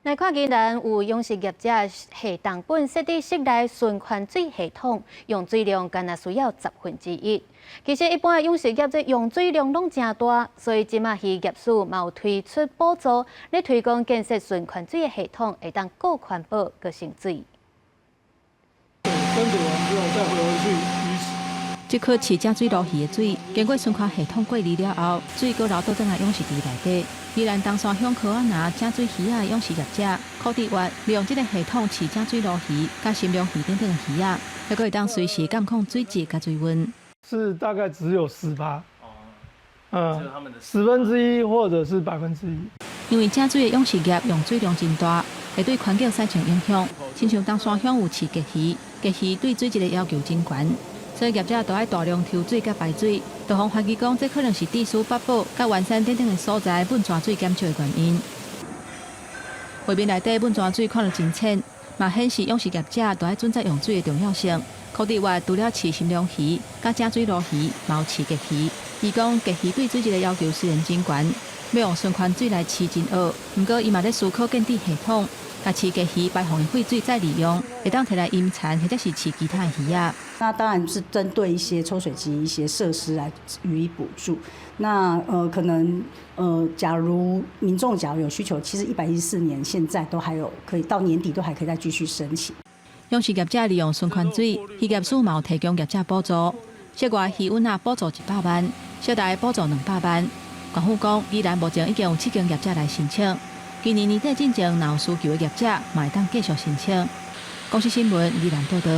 来看，今年有养殖业者下档本设置室内循环水系统，用水量仅需要1/10。其实，一般的养殖业者用水量拢真大，所以即马渔业署嘛有推出补助，来推广建设循环水的系统，会当顾环保、各省水。分解完之后再回去鱼池。 这颗饲正水路鱼的水，经过循环系统过滤了后，水搁流到转来养殖池内底。宜兰东山乡柯安拿正水鱼仔养殖业者柯志月利用这个系统饲正水路鱼、甲深量鱼等等的鱼仔，还可以当随时监控水质甲水温。是大概只有10%，1/10或者是1%。因为正水的养殖业用水量真大，会对环境产生影响。亲像东山乡有饲鲫鱼，鲫鱼对水质的要求真悬。 所以业者都爱大量抽水甲排水，导航怀疑讲这可能是地势北部甲湾山等等的所在稳泉水减少的原因。画面内底稳泉水看得真浅，嘛显示养殖业者都爱准则用水的重要性。柯志月除了饲深量鱼、甲正水路鱼，嘛有饲鲫鱼。伊讲鲫鱼对水质的要求虽然真悬，要用循环水来饲真好，不过伊嘛在思考建立系统。 甲饲鲫鱼排放的废水再利用，会当摕来引产或者是饲其他的鱼啊。那当然是针对一些抽水机、一些设施来予以补助。那可能假如民众有需求，其实114年现在都还有可以到年底都还可以再继续申请。养殖业者利用循环水，渔业署嘛有提供业者补助，室外渔温补助100万，小大补助200万。政府讲，宜兰目前已经有7间业者来申請。 今年年底进前，若有需求的业者，嘛会当继续申请。公司新闻，宜兰报道。